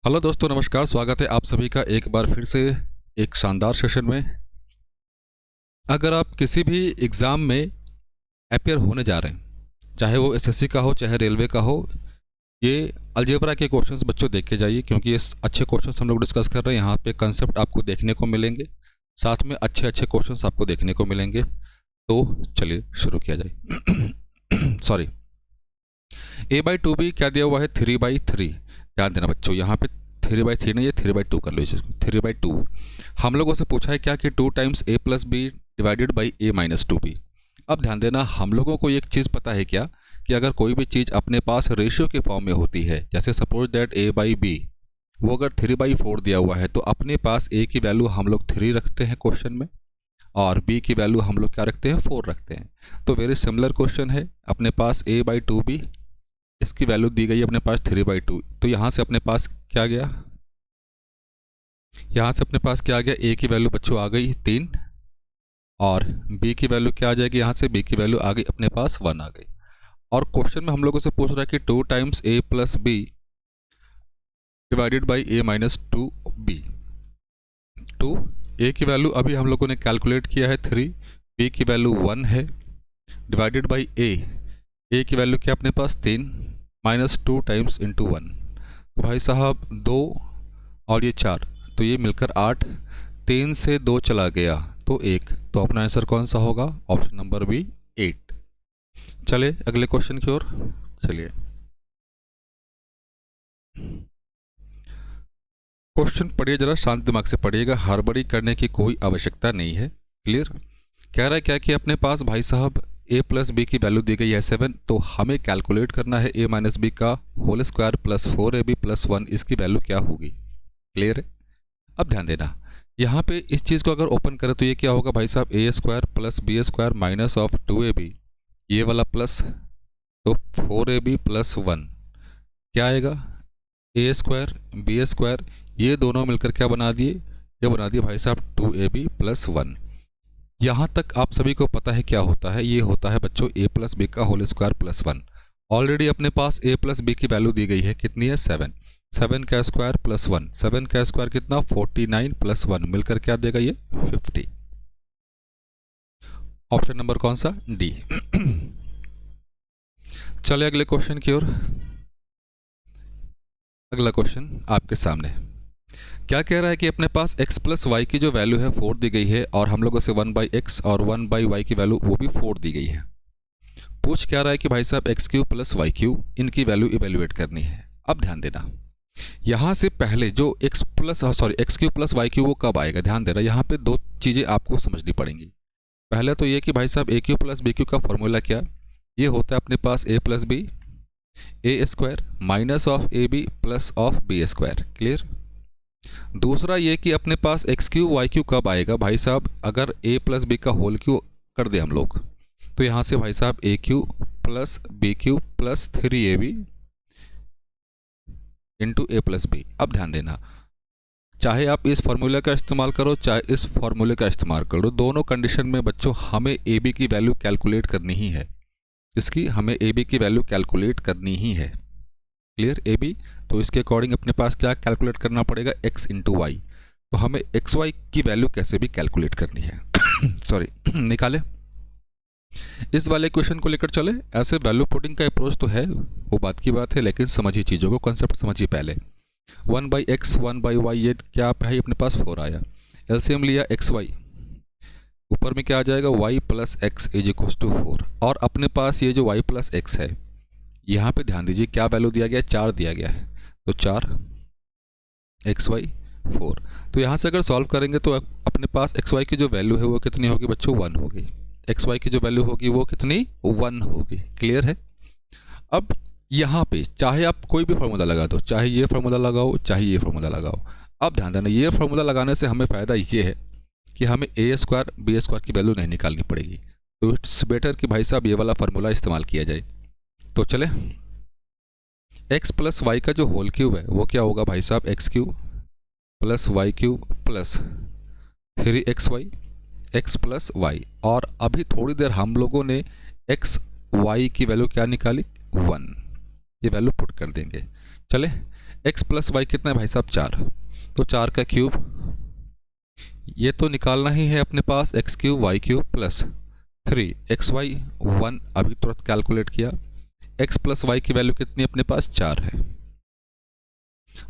Hello दोस्तों, नमस्कार। स्वागत है आप सभी का एक बार फिर से एक शानदार सेशन में। अगर आप किसी भी एग्ज़ाम में अपियर होने जा रहे हैं, चाहे वो एसएससी का हो चाहे रेलवे का हो, ये अलजेब्रा के क्वेश्चंस बच्चों देख के जाइए, क्योंकि ये अच्छे क्वेश्चंस हम लोग डिस्कस कर रहे हैं। यहाँ पे कंसेप्ट आपको देखने को मिलेंगे, साथ में अच्छे अच्छे क्वेश्चंस आपको देखने को मिलेंगे। तो चलिए शुरू किया जाए। सॉरी, a/2b क्या दिया हुआ है? 3/3। ध्यान देना बच्चों, यहाँ पे 3/3 नहीं, ये 3/2 कर लो। इसे 3/2 हम लोगों से पूछा है क्या कि 2 times a plus b divided by a minus 2b। अब ध्यान देना, हम लोगों को एक चीज़ पता है क्या कि अगर कोई भी चीज़ अपने पास रेशियो के फॉर्म में होती है, जैसे सपोज दैट a/b, वो अगर 3/4 दिया हुआ है तो अपने पास a की वैल्यू हम लोग 3 रखते हैं क्वेश्चन में, और b की वैल्यू हम लोग क्या रखते हैं? 4 रखते हैं। तो वेरी सिमिलर क्वेश्चन है। अपने पास a/2b, इसकी वैल्यू दी गई है अपने पास 3/2। तो यहाँ से अपने पास क्या गया? यहाँ से अपने पास क्या आ गया? a की वैल्यू बच्चों आ गई 3, और b की वैल्यू क्या आ जाएगी? यहाँ से b की वैल्यू आ गई अपने पास 1 आ गई। और क्वेश्चन में हम लोगों से पूछ रहा है कि 2 times a plus b divided by a minus 2b। तो a की वैल्यू अभी हम लोगों ने कैलकुलेट किया है 3, b की वैल्यू 1 है, डिवाइडेड बाई a की वैल्यू क्या अपने पास? 3 माइनस 2 टाइम्स इंटू 1। तो भाई साहब 2 और ये 4, तो ये मिलकर 8। 3 से 2 चला गया तो 1। तो अपना आंसर कौन सा होगा? Option number B, 8। चले अगले क्वेश्चन की ओर चलिए। क्वेश्चन पढ़िए जरा, शांत दिमाग से पढ़िएगा, हड़बड़ी करने की कोई आवश्यकता नहीं है। क्लियर? कह रहा है क्या कि अपने पास भाई साहब a प्लस बी की वैल्यू दी गई है 7, तो हमें कैलकुलेट करना है a माइनस बी का whole square plus 4ab plus 1, इसकी वैल्यू क्या होगी। क्लियर है? अब ध्यान देना, यहाँ पे इस चीज़ को अगर ओपन करें तो ये क्या होगा भाई साहब? a square plus b square minus of 2ab, ये वाला प्लस, तो 4ab प्लस 1 क्या आएगा? a स्क्वायर बी स्क्वायर, ये दोनों मिलकर क्या बना दिए? ये बना दिए भाई साहब 2ab प्लस 1। यहाँ तक आप सभी को पता है क्या होता है? ये होता है बच्चों a प्लस बी का होल स्क्वायर प्लस 1। ऑलरेडी अपने पास a प्लस बी की वैल्यू दी गई है, कितनी है? 7। 7 का स्क्वायर प्लस 1, 7 का स्क्वायर कितना? 49 प्लस 1 मिलकर क्या देगा? ये 50। ऑप्शन नंबर कौन सा? डी। चले अगले क्वेश्चन की ओर। अगला क्वेश्चन आपके सामने क्या कह रहा है कि अपने पास x प्लस वाई की जो वैल्यू है 4 दी गई है, और हम लोगों से 1/x और 1/y की वैल्यू वो भी 4 दी गई है। पूछ क्या रहा है कि भाई साहब x³ प्लस y³ इनकी वैल्यू इवेल्युएट करनी है। अब ध्यान देना, यहाँ से पहले जो x³ प्लस y³ वो कब आएगा? ध्यान देना, यहाँ पे दो चीज़ें आपको समझनी पड़ेंगी। पहले तो ये कि भाई साहब a³ प्लस b³ का फॉर्मूला क्या? ये होता है अपने पास a plus b a square minus of ab plus of b square. Clear? दूसरा ये कि अपने पास x³ y³ कब आएगा भाई साहब? अगर a प्लस बी का होल क्यू कर दे हम लोग, तो यहाँ से भाई साहब a³ plus b³ plus 3ab into a plus b. अब ध्यान देना, चाहे आप इस फॉर्मूले का इस्तेमाल करो चाहे इस फॉर्मूले का इस्तेमाल करो, दोनों कंडीशन में बच्चों हमें ab की वैल्यू कैलकुलेट करनी ही है। इसकी हमें ab की वैल्यू कैलकुलेट करनी ही है। क्लियर? ab, तो इसके अकॉर्डिंग अपने पास क्या कैलकुलेट करना पड़ेगा? x into y. तो हमें xy की वैल्यू कैसे भी कैलकुलेट करनी है। सॉरी, निकाले इस वाले क्वेश्चन को लेकर चले। ऐसे वैल्यू पुटिंग का अप्रोच तो है, वो बात की बात है, लेकिन समझिए चीज़ों को, कंसेप्ट समझिए पहले। 1/x 1/y, ये क्या है? अपने पास 4 आया, एलसीएम लिया xy, ऊपर में क्या आ जाएगा? y plus x is equal to 4। और अपने पास ये जो y प्लस एक्स है, यहाँ पे ध्यान दीजिए क्या वैल्यू दिया गया है? 4 दिया गया है, तो 4 xy 4। तो यहाँ से अगर सॉल्व करेंगे तो अपने पास xy की जो वैल्यू है वो कितनी होगी बच्चों? 1 होगी। xy की जो वैल्यू होगी वो कितनी? 1 होगी। क्लियर है? अब यहाँ पे चाहे आप कोई भी फार्मूला लगा दो, चाहे ये फार्मूला लगाओ चाहे ये फार्मूला लगाओ। अब ध्यान देना, ये फार्मूला लगाने से हमें फ़ायदा ये है कि हमें a स्क्वायर बी स्क्वायर की वैल्यू नहीं निकालनी पड़ेगी। तो इट्स बेटर कि भाई साहब ये वाला फार्मूला इस्तेमाल किया जाए। तो चले, x प्लस वाई का जो होल क्यूब है वो क्या होगा भाई साहब? x³ plus y³ plus 3xy x plus y, और अभी थोड़ी देर हम लोगों ने x y की वैल्यू क्या निकाली, 1, ये वैल्यू पुट कर देंगे। चले, x प्लस वाई कितना है भाई साहब, 4, तो 4 का क्यूब, ये तो निकालना ही है अपने पास, x cube y cube plus 3 x y 1, अभी तुरंत कैलकुलेट किया, x प्लस वाई की वैल्यू कितनी अपने पास, 4 है।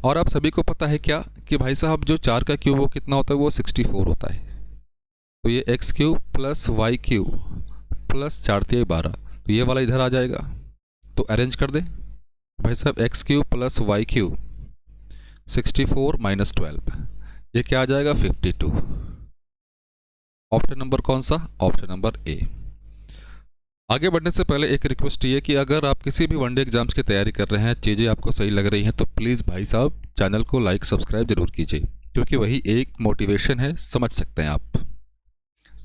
और आप सभी को पता है क्या कि भाई साहब जो 4 का क्यूब वो कितना होता है, वो 64 होता है। तो ये x cube plus y cube plus 4 × 12, तो ये वाला इधर आ जाएगा, तो अरेंज कर दें भाई साहब, x cube plus y cube 64 minus 12, ये क्या आ जाएगा, 52। ऑप्शन नंबर कौन सा, ऑप्शन नंबर ए। आगे बढ़ने से पहले एक रिक्वेस्ट ये कि अगर आप किसी भी वनडे एग्जाम्स की तैयारी कर रहे हैं, चीज़ें आपको सही लग रही हैं, तो प्लीज़ भाई साहब चैनल को लाइक सब्सक्राइब जरूर कीजिए, क्योंकि वही एक मोटिवेशन है, समझ सकते हैं आप।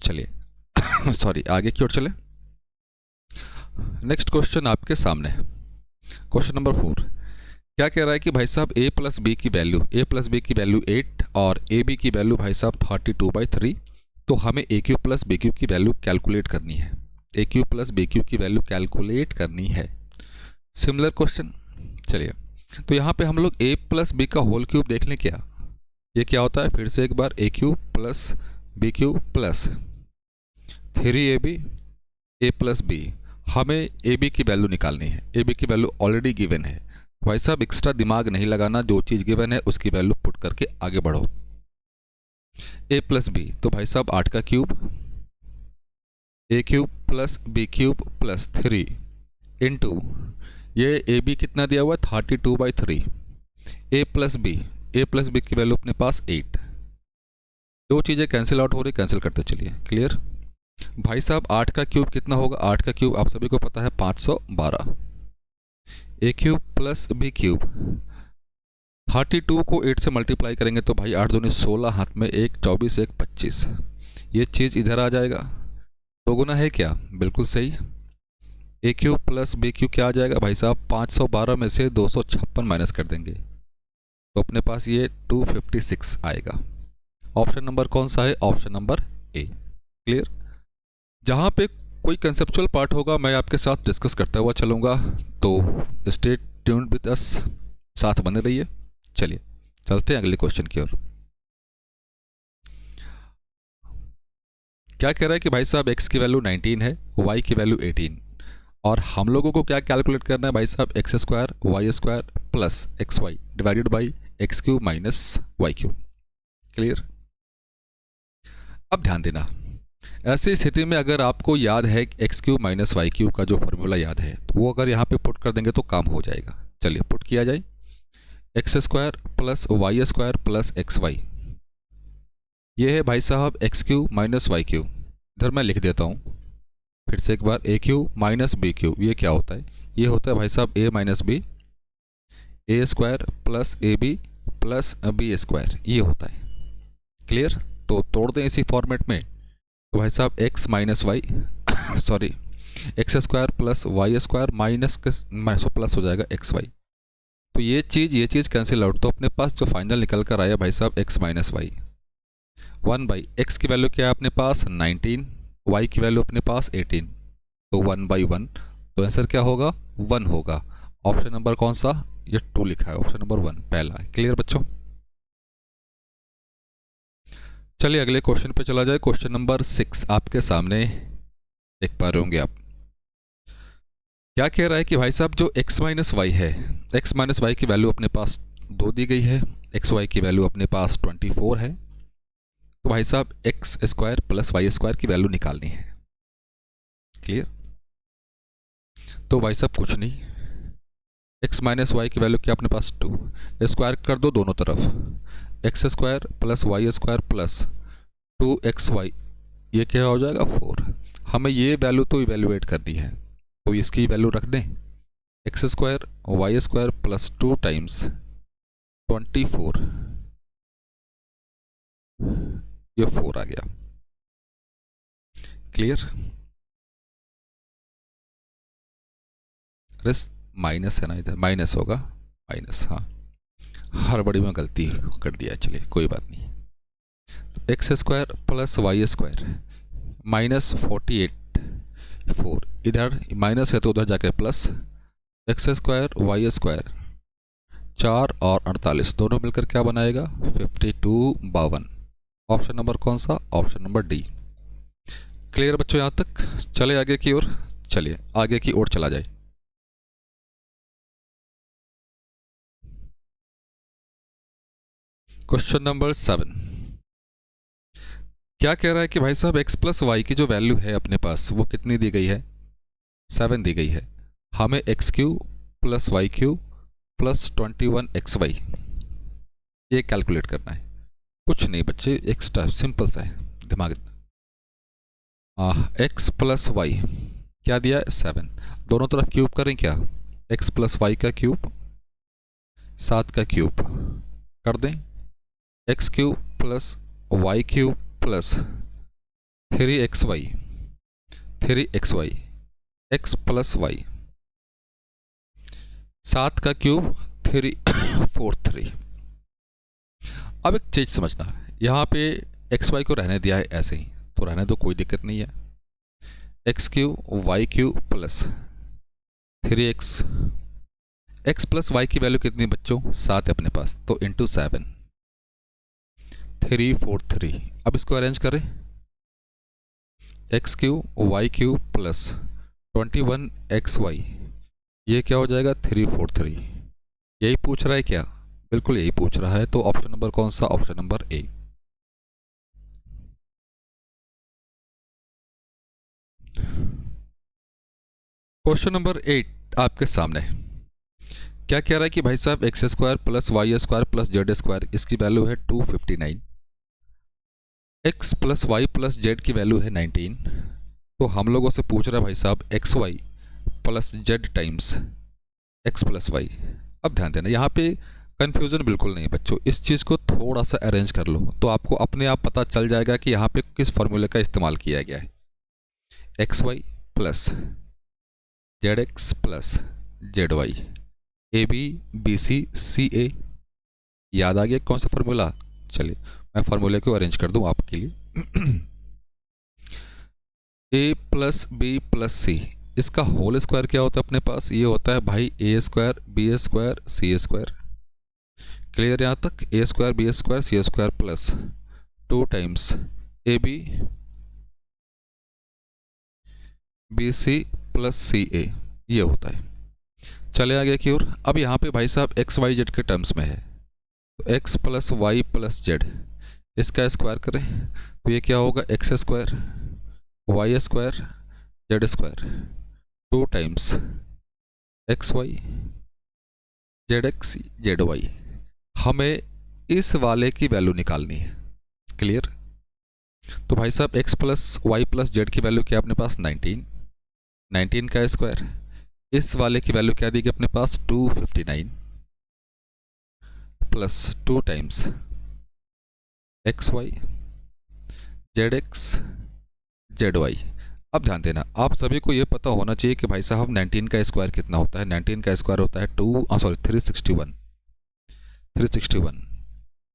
चलिए सॉरी, आगे की ओर चले। नेक्स्ट क्वेश्चन आपके सामने, क्वेश्चन नंबर 4 क्या कह रहा है कि भाई साहब a प्लस बी की वैल्यू, a 8 और ab की वैल्यू भाई साहब 32/3, तो हमें a cube plus b cube की वैल्यू कैलकुलेट करनी है, a cube plus b cube की वैल्यू कैलकुलेट करनी है। सिमिलर क्वेश्चन, चलिए तो यहाँ पे हम लोग a प्लस बी का होल क्यूब देख लें क्या, ये क्या होता है, फिर से एक बार a cube plus b cube plus 3ab a plus b, हमें ab की वैल्यू निकालनी है, ab की वैल्यू ऑलरेडी गिवन है भाई साहब, एक्स्ट्रा दिमाग नहीं लगाना, जो चीज़ गिवन है उसकी वैल्यू पुट करके आगे बढ़ो। a प्लस बी, तो भाई साहब 8 का cube, a cube plus b cube plus 3 into ये ab कितना दिया हुआ है, 32/3, a प्लस बी की वैल्यू अपने पास 8, दो चीज़ें कैंसिल आउट हो रही, कैंसिल करते चलिए, क्लियर। भाई साहब 8 का क्यूब कितना होगा, 8 का क्यूब आप सभी को पता है 512, a cube plus b cube, 32 को 8 से मल्टीप्लाई करेंगे तो भाई 8 दूनी 16, हाथ में 1 24 1 25, ये चीज़ इधर आ जाएगा, दो गुना है क्या, बिल्कुल सही। a cube plus b cube क्या आ जाएगा भाई साहब, 512 में से 256 माइनस कर देंगे तो अपने पास ये 256 आएगा। ऑप्शन नंबर कौन सा है, ऑप्शन नंबर ए, क्लियर। जहाँ पे कोई कंसेप्चुअल पार्ट होगा मैं आपके साथ डिस्कस करता हुआ चलूँगा, तो स्टे ट्यून्ड विद अस, साथ बने रहिए। चलिए चलते हैं अगले क्वेश्चन की ओर। क्या कह रहा है कि भाई साहब x की वैल्यू 19 है, y की वैल्यू 18, और हम लोगों को क्या कैलकुलेट करना है भाई साहब, x² y² plus xy divided by x³ minus y³, clear. अब ध्यान देना, ऐसी स्थिति में अगर आपको याद है x³ माइनस y³ का जो फॉर्मूला याद है, तो वो अगर यहाँ पे पुट कर देंगे तो काम हो जाएगा। चलिए पुट किया जाए, x² plus y² plus xy, ये है भाई साहब x³ माइनस y³, इधर मैं लिख देता हूँ फिर से एक बार, a³ माइनस b³, ये क्या होता है, ये होता है भाई साहब a minus b, a² plus ab plus b², ये होता है, क्लियर। तो तोड़ दें इसी फॉर्मेट में, तो भाई साहब x minus y sorry x² plus y² minus plus हो जाएगा xy, तो ये चीज़ कैंसिल आउट, तो अपने पास जो फाइनल निकल कर आया भाई साहब x माइनस वाई, 1/x की वैल्यू क्या है अपने पास 19, y की वैल्यू अपने पास 18, तो 1/1, तो आंसर क्या होगा 1 होगा। ऑप्शन नंबर कौन सा, ये 2 लिखा है, ऑप्शन नंबर 1 पहला है, क्लियर बच्चों। चलिए अगले क्वेश्चन पे चला जाए, क्वेश्चन नंबर 6 आपके सामने देख पा रहे होंगे आप। क्या कह रहा है कि भाई साहब जो x माइनस वाई है, x माइनस वाई की वैल्यू अपने पास 2 दी गई है, xy की वैल्यू अपने पास 24 है, तो भाई साहब x² प्लस y² की वैल्यू निकालनी है, क्लियर। तो भाई साहब कुछ नहीं, x माइनस वाई की वैल्यू क्या अपने पास 2, स्क्वायर कर दो दोनों तरफ, x² plus y² plus 2xy, ये क्या हो जाएगा 4। हमें ये वैल्यू तो इवेल्युएट करनी है, तो इसकी वैल्यू रख दें, x² y² प्लस 2 टाइम्स 24, ये 4 आ गया, क्लियर। माइनस है ना, इधर माइनस होगा, माइनस, हाँ हड़बड़ी में गलती कर दिया, चलिए कोई बात नहीं। x² प्लस y² -48 इधर माइनस है तो उधर जाके plus, x square y square 4 और 48 दोनों मिलकर क्या बनाएगा 52 ऑप्शन नंबर कौन सा, ऑप्शन नंबर डी। क्लियर बच्चों यहाँ तक? चले आगे की ओर, चलिए आगे की ओर चला जाए। क्वेश्चन नंबर 7 क्या कह रहा है कि भाई साहब x प्लस वाई की जो वैल्यू है अपने पास वो कितनी दी गई है, 7 दी गई है। हमें x cube plus y cube plus 21xy ये कैलकुलेट करना है। कुछ नहीं बच्चे, एक्स्ट्रा सिंपल सा है, दिमाग एक्स प्लस वाई क्या दिया है 7, दोनों तरफ क्यूब करें क्या, एक्स प्लस वाई का क्यूब 7 का क्यूब कर दें, x cube plus y cube plus 3xy x plus y 7 का क्यूब 343। अब एक चीज समझना, यहाँ पे एक्स वाई को रहने दिया है ऐसे ही तो रहने दो, कोई दिक्कत नहीं है। X cube y cube plus 3x, x plus y की वैल्यू कितनी बच्चों 7 है अपने पास, तो इंटू 7 343। अब इसको अरेंज करें, x cube y cube plus 21xy ये क्या हो जाएगा 343। यही पूछ रहा है क्या, बिल्कुल यही पूछ रहा है, तो ऑप्शन नंबर कौन सा, option number A. Question number 8 आपके सामने क्या कह रहा है कि भाई साहब x square plus y square plus z square इसकी वैल्यू है 259, x plus y plus z की वैल्यू है 19, तो हम लोगों से पूछ रहा है भाई साहब x y plus z times x plus y. अब ध्यान देना यहाँ पे कन्फ्यूज़न बिल्कुल नहीं बच्चों, इस चीज़ को थोड़ा सा अरेंज कर लो तो आपको अपने आप पता चल जाएगा कि यहाँ पे किस फॉर्मूले का इस्तेमाल किया गया है। X y plus z x plus z y a b b c c a, याद आ गया कौन सा फॉर्मूला, चलिए मैं फार्मूले को अरेंज कर दूं आपके लिए। ए प्लस बी प्लस सी इसका होल स्क्वायर क्या होता है अपने पास, ये होता है भाई a square b square c square. Clear यहाँ तक, a square b square c square plus 2 times a b b c plus c a ये होता है। चले आगे की ओर, अब यहाँ पे भाई साहब एक्स वाई जेड के टर्म्स में है, तो x plus y plus z इसका स्क्वायर करें तो ये क्या होगा x square y square z square 2 times x y z x z y. हमें इस वाले की वैल्यू निकालनी है। क्लियर, तो भाई साहब x plus y plus z की वैल्यू क्या अपने पास 19 का स्क्वायर, इस वाले की वैल्यू क्या दी गई अपने पास 259 plus 2 times x y z x z y. अब ध्यान देना, आप सभी को ये पता होना चाहिए कि भाई साहब 19 का स्क्वायर कितना होता है, 19 का स्क्वायर होता है 361।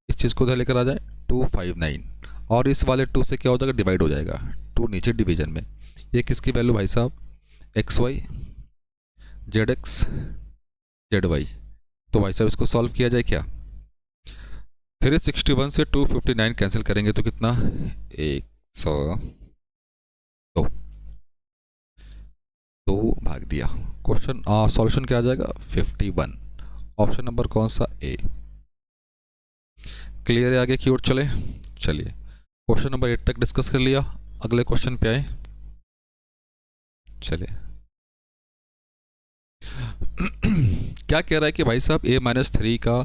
इस चीज़ को उधर लेकर आ जाए 259 और इस वाले 2 से क्या हो जाएगा डिवाइड हो जाएगा, 2 नीचे डिवीजन में, ये किसकी वैल्यू भाई साहब x y z x z y. तो भाई साहब इसको सॉल्व किया जाए क्या, 361 से 259 कैंसिल करेंगे तो कितना 102 भाग दिया। क्वेश्चन सॉल्यूशन क्या आ जाएगा 51, ऑप्शन नंबर कौन सा ए। क्लियर है, आगे की ओर चले। चलिए क्वेश्चन नंबर 8 तक डिस्कस कर लिया, अगले क्वेश्चन पे आए। चलिए क्या कह रहा है कि भाई साहब a-3 का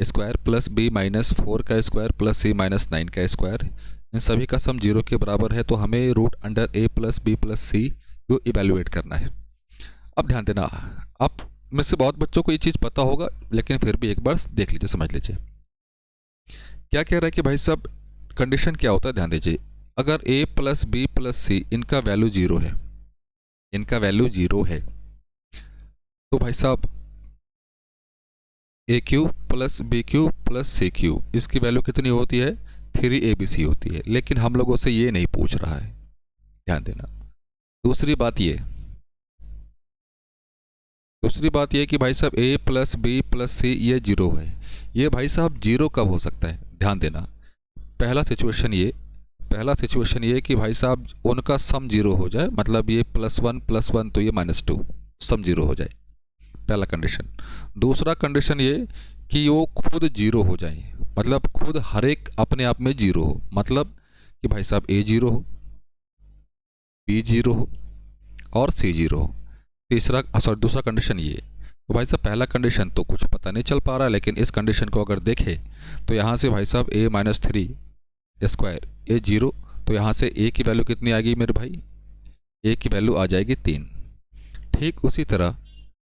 स्क्वायर प्लस b-4 का स्क्वायर प्लस c-9 का स्क्वायर इन सभी का सम 0 के बराबर है, तो हमें root under a plus b plus c को इवेल्युएट करना है। अब ध्यान देना, आप में से बहुत बच्चों को ये चीज़ पता होगा लेकिन फिर भी एक बार देख लीजिए, समझ लीजिए क्या कह रहा है कि भाई साहब कंडीशन क्या होता है, ध्यान दीजिए। अगर a प्लस बी प्लस सी इनका वैल्यू 0 है, इनका वैल्यू 0 है, तो भाई साहब a cube plus b cube plus c cube इसकी वैल्यू कितनी होती है 3abc होती है। लेकिन हम लोगों से ये नहीं पूछ रहा है, ध्यान देना। दूसरी बात ये कि भाई साहब a प्लस बी प्लस सी ये जीरो है। ये भाई साहब जीरो कब हो सकता है, ध्यान देना। पहला सिचुएशन ये कि भाई साहब उनका सम जीरो हो जाए, मतलब ये +1 तो ये -2 सम जीरो हो जाए, पहला कंडीशन। दूसरा कंडीशन ये कि वो खुद जीरो हो जाए, मतलब खुद हर एक अपने आप में जीरो हो, मतलब कि भाई साहब a जीरो हो, b जीरो हो और c जीरो हो। दूसरा कंडीशन ये। तो भाई साहब पहला कंडीशन तो कुछ पता नहीं चल पा रहा है, लेकिन इस कंडीशन को अगर देखें तो यहाँ से भाई साहब a-3 ये जीरो, तो यहाँ से a की वैल्यू कितनी आ गई मेरे भाई, a की वैल्यू आ जाएगी 3। ठीक उसी तरह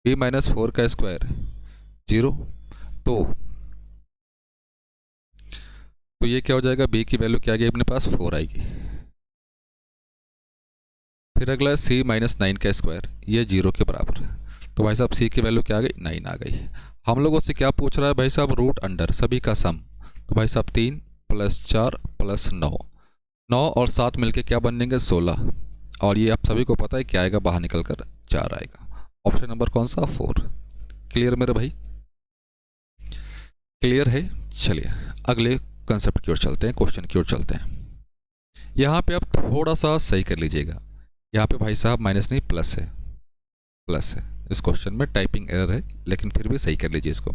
b-4 का स्क्वायर जीरो, तो ये क्या हो जाएगा, b की वैल्यू क्या आ गई अपने पास 4 आएगी। फिर अगला c-9 का स्क्वायर, ये जीरो के बराबर है, तो भाई साहब c की वैल्यू क्या आ गई, 9 आ गई। हम लोगों से क्या पूछ रहा है भाई साहब, रूट अंडर सभी का सम, तो भाई साहब 3 + 4 + 9 और 7 मिलके क्या बनेंगे 16, और ये आप सभी को पता है क्या आएगा, बाहर निकल कर 4 आएगा। ऑप्शन नंबर कौन सा, 4। क्लियर मेरे भाई, क्लियर है। चलिए अगले कंसेप्ट की ओर चलते हैं, क्वेश्चन की ओर चलते हैं। यहाँ पे आप थोड़ा सा सही कर लीजिएगा, यहाँ पे भाई साहब माइनस नहीं प्लस है। इस क्वेश्चन में टाइपिंग एरर है, लेकिन फिर भी सही कर लीजिए इसको।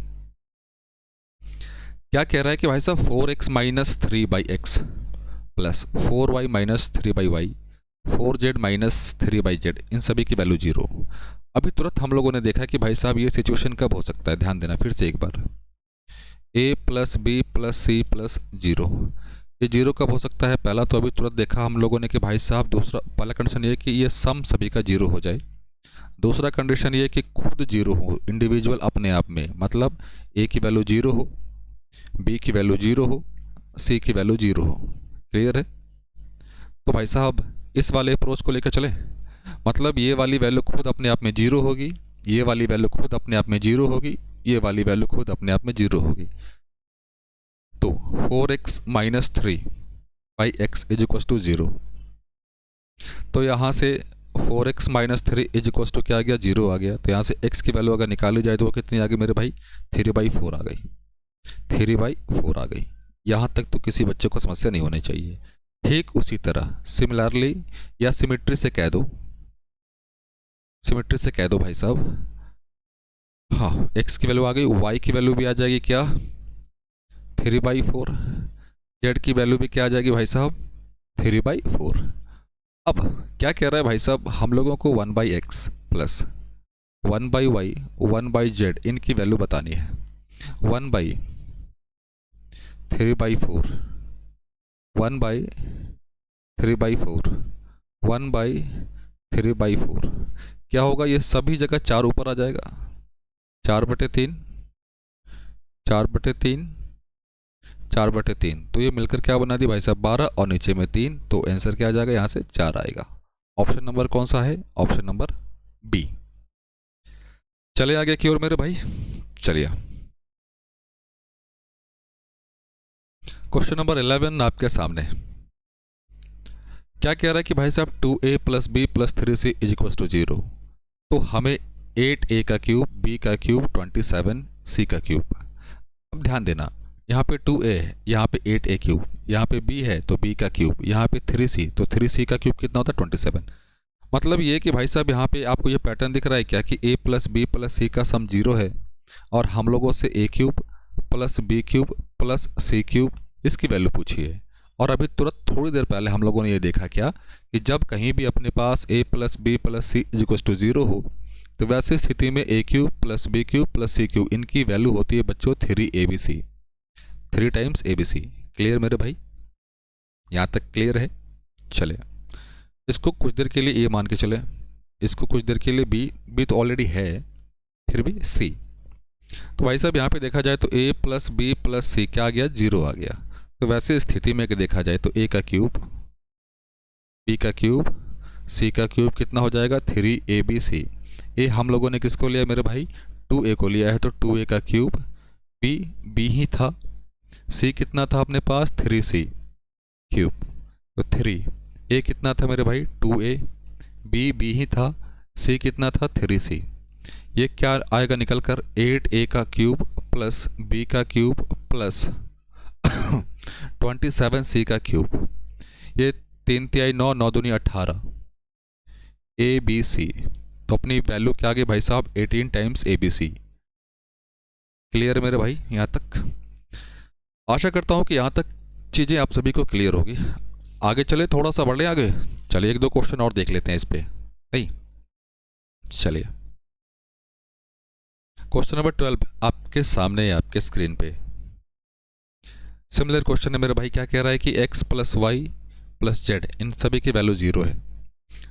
क्या कह रहा है कि भाई साहब 4x - 3/x plus 4y - 3/y 4z - 3/z इन सभी की वैल्यू जीरो। अभी तुरंत हम लोगों ने देखा कि भाई साहब ये सिचुएशन कब हो सकता है, ध्यान देना फिर से एक बार। a + b + c + 0, ये जीरो कब हो सकता है, पहला तो अभी तुरंत देखा हम लोगों ने कि भाई साहब पहला कंडीशन ये कि ये सम सभी का जीरो हो जाए। दूसरा कंडीशन ये कि खुद जीरो हो, इंडिविजुअल अपने आप में, मतलब a की वैल्यू जीरो हो, b की वैल्यू जीरो हो, c की वैल्यू जीरो हो। क्लियर है। तो भाई साहब इस वाले अप्रोच को लेकर चले, मतलब ये वाली वैल्यू खुद अपने आप में जीरो होगी, ये वाली वैल्यू खुद अपने आप में जीरो होगी, ये वाली वैल्यू खुद अपने आप में जीरो होगी। तो 4x - 3/x = 0, तो यहाँ से 4x - 3 = क्या आ गया, 0 आ गया। तो यहाँ से x की वैल्यू अगर निकाली जाए तो वो कितनी आ गई मेरे भाई, 3/4 आ गई, 3/4 आ गई। यहाँ तक तो किसी बच्चे को समस्या नहीं होनी चाहिए। ठीक उसी तरह सिमिलरली या सिमिट्री से कह दो भाई साहब, हाँ x की वैल्यू आ गई, y की वैल्यू भी आ जाएगी क्या, 3/4, z की वैल्यू भी क्या आ जाएगी भाई साहब, 3/4। अब क्या कह रहा है भाई साहब, हम लोगों को 1/x प्लस 1/y 1/z इनकी वैल्यू बतानी है। 1/3/4 1/3/4 1/3/4 क्या होगा, ये सभी जगह 4 ऊपर आ जाएगा, 4/3 4/3 4/3, तो ये मिलकर क्या बना दी भाई साहब 12 और नीचे में 3, तो आंसर क्या आ जाएगा, यहाँ से 4 आएगा। ऑप्शन नंबर कौन सा है, ऑप्शन नंबर बी। चले आगे की ओर मेरे भाई, चलिए क्वेश्चन नंबर 11 आपके सामने। क्या कह रहा है कि भाई साहब 2a + b + 3c = 0, तो हमें 8a का क्यूब, b का क्यूब 27, c का क्यूब। अब ध्यान देना, यहाँ पे 2a है, यहाँ पे 8a क्यूब, यहाँ पे b है तो b का क्यूब, यहाँ पे 3c तो 3c का क्यूब कितना होता है 27। मतलब ये कि भाई साहब यहाँ पे आपको ये पैटर्न दिख रहा है क्या कि a + b + c का सम 0 है, और हम लोगों से a cube + b cube + c cube इसकी वैल्यू पूछी है। और अभी तुरंत थोड़ी देर पहले हम लोगों ने ये देखा क्या कि जब कहीं भी अपने पास a + b + c = 0 हो, तो वैसे स्थिति में a cube + b cube + c cube इनकी वैल्यू होती है बच्चों 3abc, 3 टाइम्स abc। क्लियर मेरे भाई, यहाँ तक क्लियर है। चले इसको कुछ देर के लिए a मान के चले, इसको कुछ देर के लिए b तो ऑलरेडी है, फिर भी c। तो भाई साहब यहाँ पे देखा जाए तो a + b + c क्या आ गया, 0 आ गया। तो वैसे स्थिति में देखा जाए तो a का क्यूब, b का क्यूब, c का क्यूब कितना हो जाएगा 3abc। a हम लोगों ने किसको लिया मेरे भाई, 2a को लिया है, तो 2a का क्यूब, b ही था, c कितना था अपने पास 3c क्यूब, तो 3 ए कितना था मेरे भाई 2a, बी ही था, सी कितना था 3c। ये क्या आएगा निकल कर 8a का क्यूब प्लस बी का क्यूब प्लस 27c का क्यूब। ये 3 तिहाई 9, 9 दूनी 18, ए बी सी। तो अपनी वैल्यू क्या आ गई भाई साहब 18 times a b c. Clear है मेरे भाई यहाँ तक? आशा करता हूँ कि यहाँ तक चीज़ें आप सभी को क्लियर होगी। आगे चले, थोड़ा सा बढ़े आगे, चलिए 1-2 क्वेश्चन और देख लेते हैं इस पे। नहीं, चलिए क्वेश्चन नंबर 12 आपके सामने है, आपके स्क्रीन पे। सिमिलर क्वेश्चन है मेरे भाई। क्या कह रहा है कि x plus y plus z इन सभी की वैल्यू 0 है।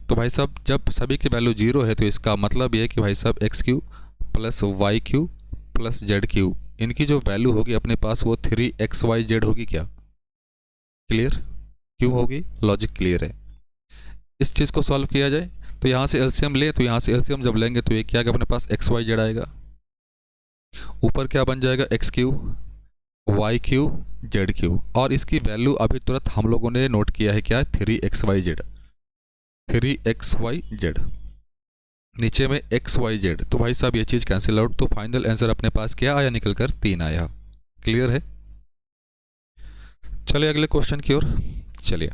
तो भाई साहब जब सभी की वैल्यू 0 है तो इसका मतलब ये है कि भाई साहब x cube plus y cube plus z cube इनकी जो वैल्यू होगी अपने पास वो 3xyz होगी। क्या क्लियर? क्यों होगी? लॉजिक क्लियर है। इस चीज़ को सॉल्व किया जाए तो यहाँ से एलसीएम लें, तो यहाँ से एलसीएम जब लेंगे तो ये क्या आएगा अपने पास xyz आएगा। ऊपर क्या बन जाएगा x cube y cube z cube, और इसकी वैल्यू अभी तुरंत हम लोगों ने नोट किया है क्या 3xyz। 3xyz नीचे में xyz, तो भाई साहब ये चीज़ कैंसिल आउट, तो फाइनल आंसर अपने पास क्या आया निकल कर 3 आया। क्लियर है? चलिए अगले क्वेश्चन की ओर चलिए।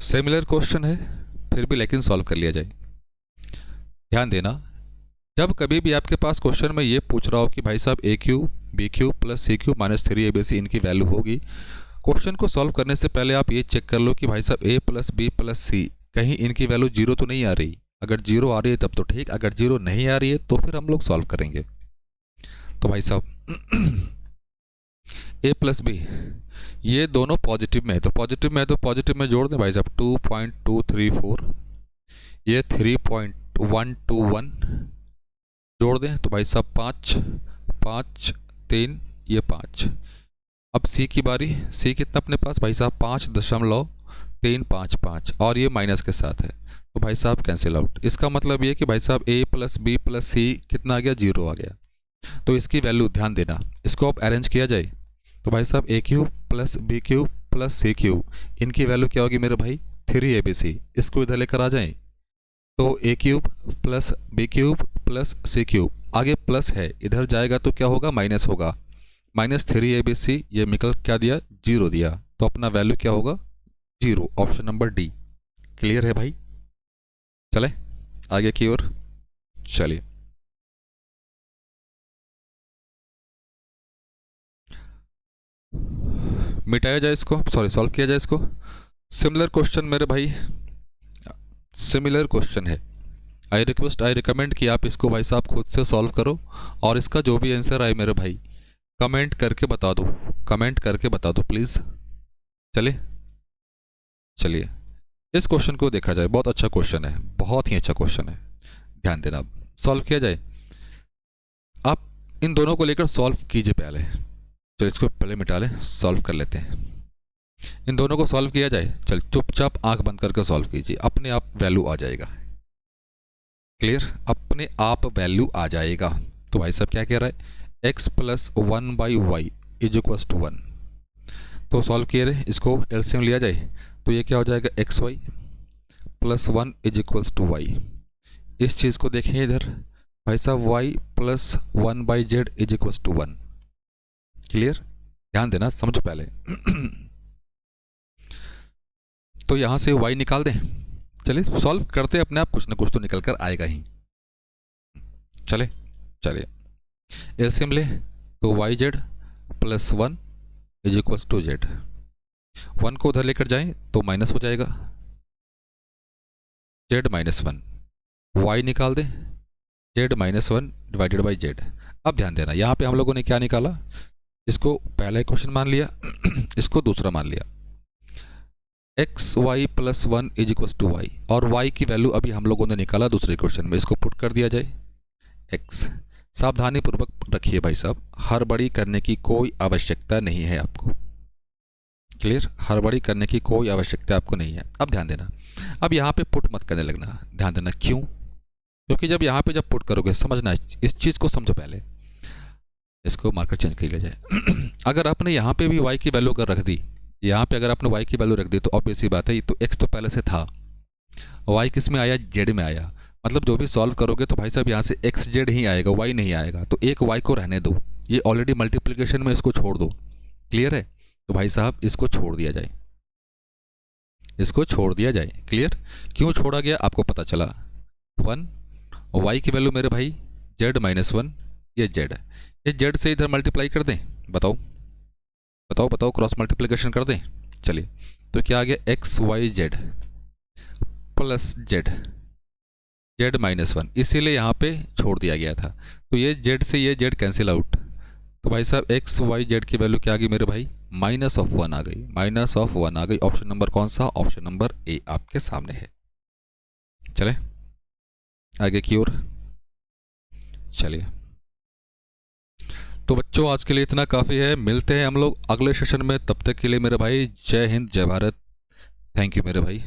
सिमिलर क्वेश्चन है फिर भी लेकिन सॉल्व कर लिया जाए। ध्यान देना, जब कभी भी आपके पास क्वेश्चन में ये पूछ रहा हो कि भाई साहब a cube b cube plus c cube minus 3abc इनकी वैल्यू होगी, क्वेश्चन को सॉल्व करने से पहले आप ये चेक कर लो कि भाई साहब ए प्लस बी प्लस सी कहीं इनकी वैल्यू 0 तो नहीं आ रही। अगर 0 आ रही है तब तो ठीक, अगर 0 नहीं आ रही है तो फिर हम लोग सॉल्व करेंगे। तो भाई साहब ए प्लस बी ये दोनों पॉजिटिव में है, तो पॉजिटिव में जोड़ दें भाई साहब 2.234, ये 3.121 जोड़ दें तो भाई साहब 5 5 3 ये 5। अब सी की बारी, सी कितना अपने पास भाई साहब 5.355 और ये माइनस के साथ है, तो भाई साहब कैंसिल आउट। इसका मतलब ये कि भाई साहब ए प्लस बी प्लस सी कितना आ गया 0 आ गया। तो इसकी वैल्यू ध्यान देना, इसको अब अरेंज किया जाए तो भाई साहब a cube plus b cube plus c cube इनकी वैल्यू क्या होगी मेरे भाई 3abc। इसको इधर लेकर आ जाएं तो a cube plus b cube plus c cube, आगे प्लस है इधर जाएगा तो क्या होगा माइनस होगा, माइनस 3abc ये निकल क्या दिया 0 दिया, तो अपना वैल्यू क्या होगा 0, ऑप्शन नंबर डी। क्लियर है भाई? चले आगे की ओर चलिए। मिटाया जाए इसको, सॉरी सॉल्व किया जाए इसको। सिमिलर क्वेश्चन मेरे भाई, सिमिलर क्वेश्चन है। आई रिकमेंड कि आप इसको भाई साहब खुद से सॉल्व करो और इसका जो भी आंसर आए मेरे भाई कमेंट करके बता दो, कमेंट करके बता दो प्लीज़। चलिए चलिए इस क्वेश्चन को देखा जाए, बहुत अच्छा क्वेश्चन है, बहुत ही अच्छा क्वेश्चन है। ध्यान देना, अब सॉल्व किया जाए। आप इन दोनों को लेकर सॉल्व कीजिए पहले, चलो इसको पहले मिटा लें, सॉल्व कर लेते हैं। इन दोनों को सॉल्व किया जाए, चल चुपचाप आंख बंद करके सॉल्व कीजिए, अपने आप वैल्यू आ जाएगा। क्लियर? अपने आप वैल्यू आ जाएगा। तो भाई साहब क्या कह रहा है x plus 1/y is equals to 1। तो सॉल्व किए रहे, इसको एलसीएम लिया जाए तो ये क्या हो जाएगा xy plus 1 is equals to y। इस चीज़ को देखें इधर भाई साहब y plus 1/z is equals to 1। Clear? ध्यान देना, समझो पहले। तो यहाँ से y निकाल दें, चलिए सॉल्व करते अपने आप कुछ ना कुछ तो निकल कर आएगा ही। चले चलिए एलसीएम ले तो yz plus 1 is equals to z। 1 को उधर लेकर जाएं तो माइनस हो जाएगा, z माइनस 1, y निकाल दें z minus 1 divided by z। अब ध्यान देना, यहाँ पे हम लोगों ने क्या निकाला, इसको पहला क्वेश्चन मान लिया, इसको दूसरा मान लिया। X y plus 1 is equals to y, और y की वैल्यू अभी हम लोगों ने निकाला दूसरे क्वेश्चन में, इसको पुट कर दिया जाए x। सावधानी पूर्वक रखिए भाई साहब, हड़बड़ी करने की कोई आवश्यकता नहीं है आपको। क्लियर? हड़बड़ी करने की कोई आवश्यकता आपको नहीं है। अब ध्यान देना, अब यहाँ पे पुट मत करने लगना। ध्यान देना क्यों? क्योंकि जब यहाँ पे जब पुट करोगे, समझना इस चीज़ को समझो पहले, इसको मार्कर चेंज कर लिया जाए। अगर आपने यहाँ पे भी y की वैल्यू अगर रख दी, यहाँ पे अगर आपने y की वैल्यू रख दी तो ऑब्वियस सी बात है, तो x तो पहले से था, y किस में आया, z में आया, मतलब जो भी सॉल्व करोगे तो भाई साहब यहाँ से एक्स जेड ही आएगा, y नहीं आएगा, तो एक y को रहने दो, ये ऑलरेडी मल्टीप्लिकेशन में, इसको छोड़ दो। क्लियर है? तो भाई साहब इसको छोड़ दिया जाए, इसको छोड़ दिया जाए। क्लियर? क्यों छोड़ा गया आपको पता चला। 1 y की वैल्यू मेरे भाई z माइनस 1, ये z है, ये z से इधर मल्टीप्लाई कर दें, बताओ बताओ बताओ, क्रॉस मल्टीप्लिकेशन कर दें। चलिए, तो क्या आ गया, x y z plus z, z minus 1, इसीलिए यहाँ पे छोड़ दिया गया था। तो ये जेड से ये जेड कैंसिल आउट, तो भाई साहब एक्स वाई जेड की वैल्यू क्या आ गई मेरे भाई, माइनस ऑफ 1 आ गई, माइनस ऑफ 1 आ गई। ऑप्शन नंबर कौन सा, ऑप्शन नंबर ए आपके सामने है। चले आगे की ओर, चलिए तो बच्चों आज के लिए इतना काफ़ी है, मिलते हैं हम लोग अगले सेशन में, तब तक के लिए मेरे भाई जय हिंद जय भारत, थैंक यू मेरे भाई।